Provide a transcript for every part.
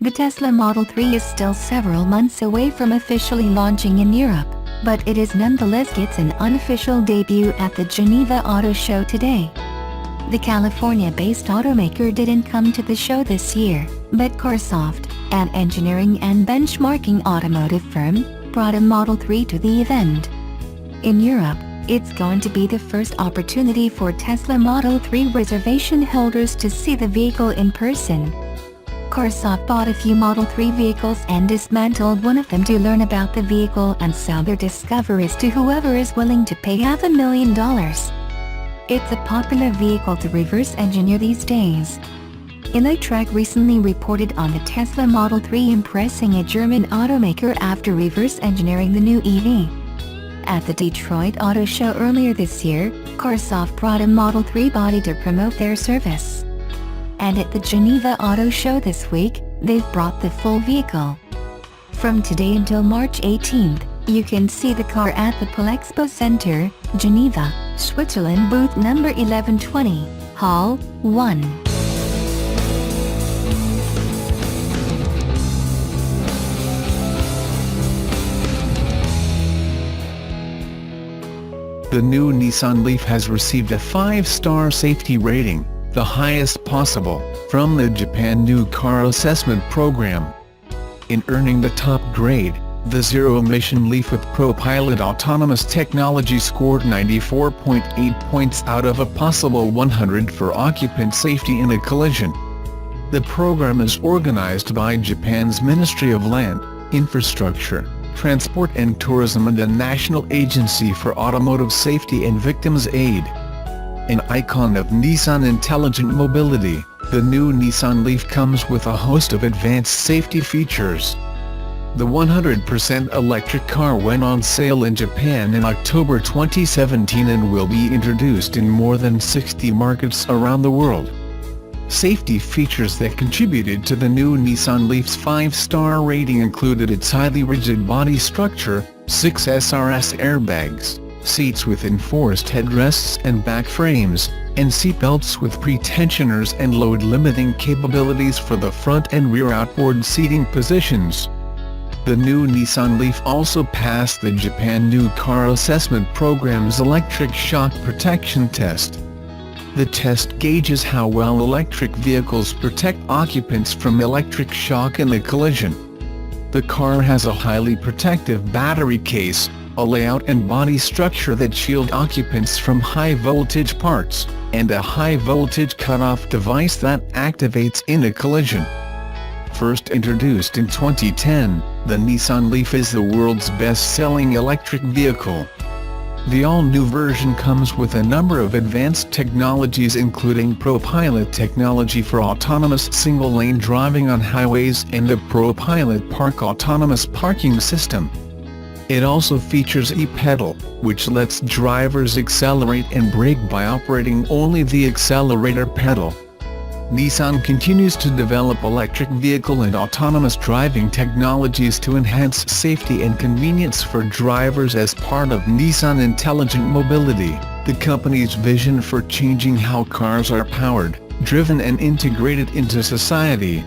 The Tesla Model 3 is still several months away from officially launching in Europe, but it is nonetheless gets an unofficial debut at the Geneva Auto Show today. The California-based automaker didn't come to the show this year, but Corsoft, an engineering and benchmarking automotive firm, brought a Model 3 to the event. In Europe, it's going to be the first opportunity for Tesla Model 3 reservation holders to see the vehicle in person. Corsoft bought a few Model 3 vehicles and dismantled one of them to learn about the vehicle and sell their discoveries to whoever is willing to pay $500,000. It's a popular vehicle to reverse engineer these days. Electrek recently reported on the Tesla Model 3 impressing a German automaker after reverse engineering the new EV. At the Detroit Auto Show earlier this year, Corsoft brought a Model 3 body to promote their service. And at the Geneva Auto Show this week, they've brought the full vehicle. From today until March 18th, you can see the car at the Polexpo Center, Geneva, Switzerland, booth number 1120, Hall 1. The new Nissan Leaf has received a 5-star safety rating, the highest possible, from the Japan New Car Assessment Program. In earning the top grade, the zero-emission Leaf with ProPilot autonomous technology scored 94.8 points out of a possible 100 for occupant safety in a collision. The program is organized by Japan's Ministry of Land, Infrastructure, Transport and Tourism and the National Agency for Automotive Safety and Victims' Aid. An icon of Nissan intelligent mobility, the new Nissan Leaf comes with a host of advanced safety features. The 100% electric car went on sale in Japan in October 2017 and will be introduced in more than 60 markets around the world. Safety features that contributed to the new Nissan Leaf's 5-star rating included its highly rigid body structure, 6 SRS airbags, seats with enforced headrests and back frames, and seatbelts with pretensioners and load-limiting capabilities for the front and rear outboard seating positions. The new Nissan Leaf also passed the Japan New Car Assessment Program's electric shock protection test. The test gauges how well electric vehicles protect occupants from electric shock in a collision. The car has a highly protective battery case, a layout and body structure that shield occupants from high-voltage parts, and a high-voltage cutoff device that activates in a collision. First introduced in 2010, the Nissan Leaf is the world's best-selling electric vehicle. The all-new version comes with a number of advanced technologies including ProPilot technology for autonomous single-lane driving on highways and the ProPilot Park autonomous parking system. It also features e-pedal, which lets drivers accelerate and brake by operating only the accelerator pedal. Nissan continues to develop electric vehicle and autonomous driving technologies to enhance safety and convenience for drivers as part of Nissan Intelligent Mobility, the company's vision for changing how cars are powered, driven and integrated into society.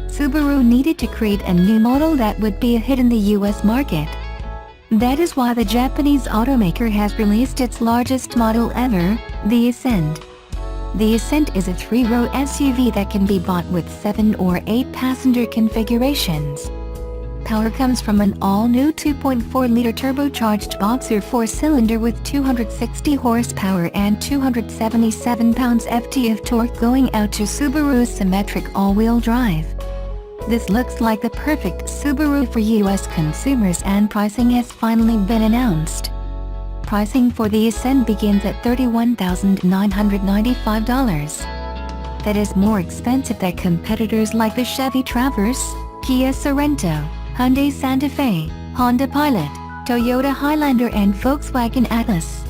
Subaru needed to create a new model that would be a hit in the US market. That is why the Japanese automaker has released its largest model ever, the Ascent. The Ascent is a 3-row SUV that can be bought with 7 or 8 passenger configurations. Power comes from an all-new 2.4-liter turbocharged boxer 4-cylinder with 260 horsepower and 277 pounds-ft of torque going out to Subaru's symmetric all-wheel drive. This looks like the perfect Subaru for US consumers and pricing has finally been announced. Pricing for the Ascent begins at $31,995. That is more expensive than competitors like the Chevy Traverse, Kia Sorento, Hyundai Santa Fe, Honda Pilot, Toyota Highlander and Volkswagen Atlas.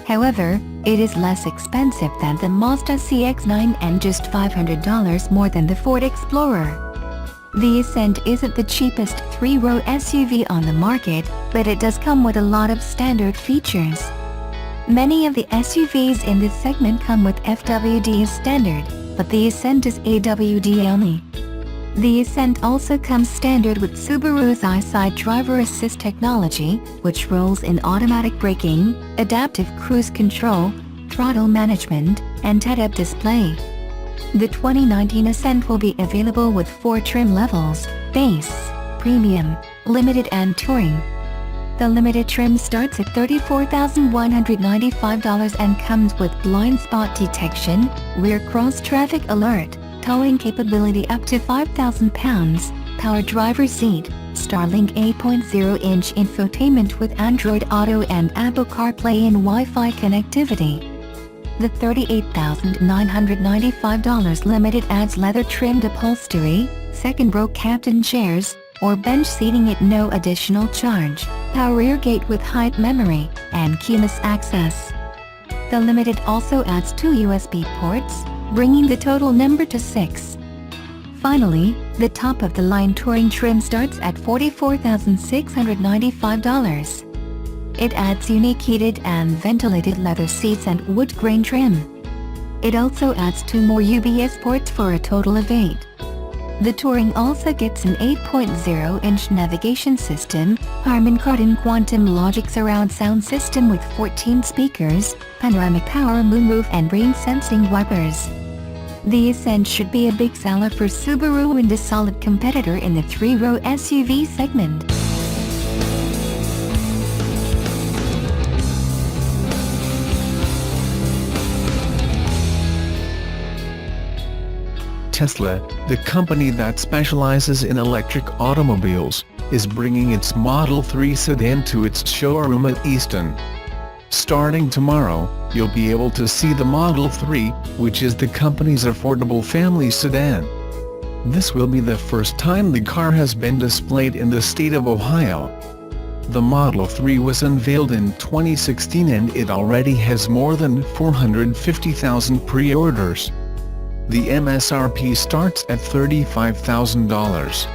However, it is less expensive than the Mazda CX-9 and just $500 more than the Ford Explorer. The Ascent isn't the cheapest three-row SUV on the market, but it does come with a lot of standard features. Many of the SUVs in this segment come with FWD as standard, but the Ascent is AWD only. The Ascent also comes standard with Subaru's EyeSight driver assist technology, which rolls in automatic braking, adaptive cruise control, throttle management, and head-up display. The 2019 Ascent will be available with 4 trim levels: Base, Premium, Limited and Touring. The Limited trim starts at $34,195 and comes with blind spot detection, rear cross-traffic alert, towing capability up to 5,000 pounds, power driver seat, Starlink 8.0-inch infotainment with Android Auto and Apple CarPlay and Wi-Fi connectivity. The $38,995 Limited adds leather-trimmed upholstery, second-row captain chairs, or bench seating at no additional charge, power reargate with height memory, and keyless access. The Limited also adds 2 USB ports, bringing the total number to 6. Finally, the top-of-the-line Touring trim starts at $44,695. It adds unique heated and ventilated leather seats and wood grain trim. It also adds 2 more USB ports for a total of 8. The Touring also gets an 8.0-inch navigation system, Harman Kardon Quantum Logic surround sound system with 14 speakers, panoramic power moonroof and rain-sensing wipers. The Ascent should be a big seller for Subaru and a solid competitor in the three-row SUV segment. Tesla, the company that specializes in electric automobiles, is bringing its Model 3 sedan to its showroom at Easton. Starting tomorrow, you'll be able to see the Model 3, which is the company's affordable family sedan. This will be the first time the car has been displayed in the state of Ohio. The Model 3 was unveiled in 2016 and it already has more than 450,000 pre-orders. The MSRP starts at $35,000.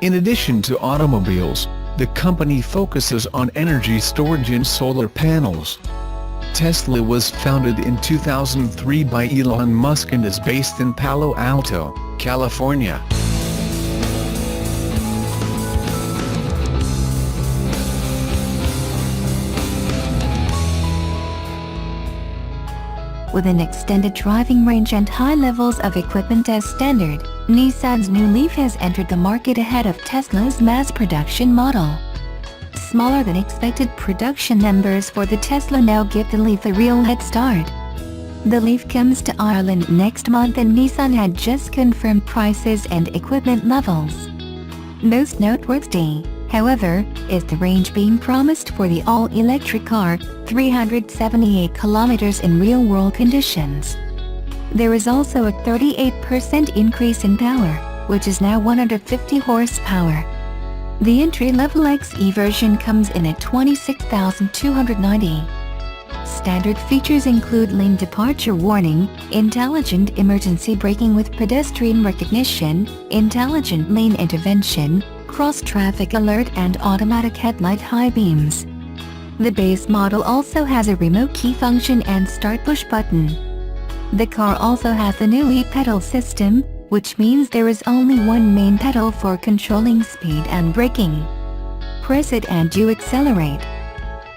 In addition to automobiles, the company focuses on energy storage and solar panels. Tesla was founded in 2003 by Elon Musk and is based in Palo Alto, California. With an extended driving range and high levels of equipment as standard, Nissan's new Leaf has entered the market ahead of Tesla's mass production model. Smaller than expected production numbers for the Tesla now give the Leaf a real head start. The Leaf comes to Ireland next month and Nissan had just confirmed prices and equipment levels. Most noteworthy, however, is the range being promised for the all-electric car, 378 kilometers in real-world conditions. There is also a 38% increase in power, which is now 150 horsepower. The entry-level XE version comes in at $26,290. Standard features include lane departure warning, intelligent emergency braking with pedestrian recognition, intelligent lane intervention, cross-traffic alert and automatic headlight high beams. The base model also has a remote key function and start push button. The car also has the new e-pedal system, which means there is only one main pedal for controlling speed and braking. Press it and you accelerate.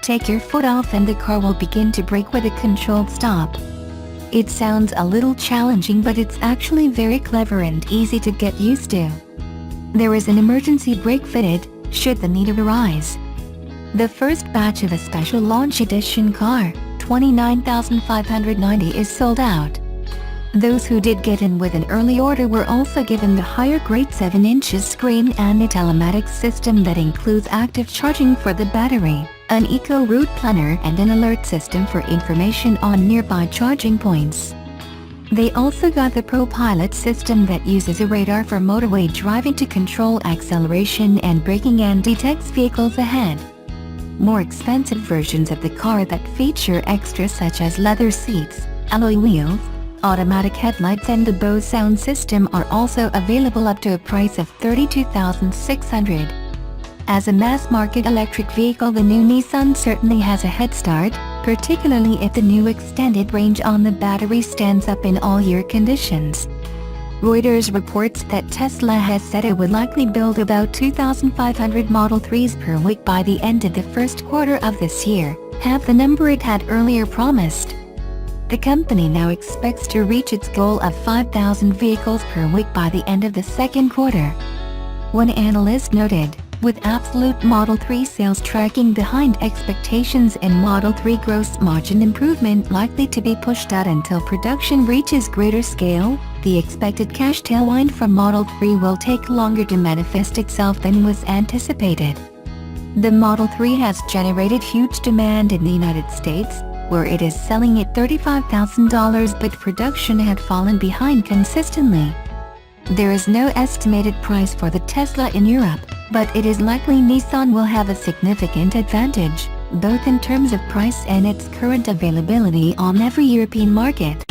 Take your foot off and the car will begin to brake with a controlled stop. It sounds a little challenging, but it's actually very clever and easy to get used to. There is an emergency brake fitted, should the need arise. The first batch of a special launch edition car, 29,590, is sold out. Those who did get in with an early order were also given the higher grade 7-inch screen and a telematics system that includes active charging for the battery, an eco route planner and an alert system for information on nearby charging points. They also got the Pro Pilot system that uses a radar for motorway driving to control acceleration and braking and detects vehicles ahead. More expensive versions of the car that feature extras such as leather seats, alloy wheels, Automatic headlights and the Bose sound system are also available up to a price of $32,600. As a mass-market electric vehicle, the new Nissan certainly has a head start, particularly if the new extended range on the battery stands up in all year conditions. Reuters reports that Tesla has said it would likely build about 2,500 Model 3s per week by the end of the first quarter of this year, half the number it had earlier promised. The company now expects to reach its goal of 5,000 vehicles per week by the end of the second quarter. One analyst noted, with absolute Model 3 sales tracking behind expectations and Model 3 gross margin improvement likely to be pushed out until production reaches greater scale, the expected cash tailwind from Model 3 will take longer to manifest itself than was anticipated. The Model 3 has generated huge demand in the United States, where it is selling at $35,000, but production had fallen behind consistently. There is no estimated price for the Tesla in Europe, but it is likely Nissan will have a significant advantage, both in terms of price and its current availability on every European market.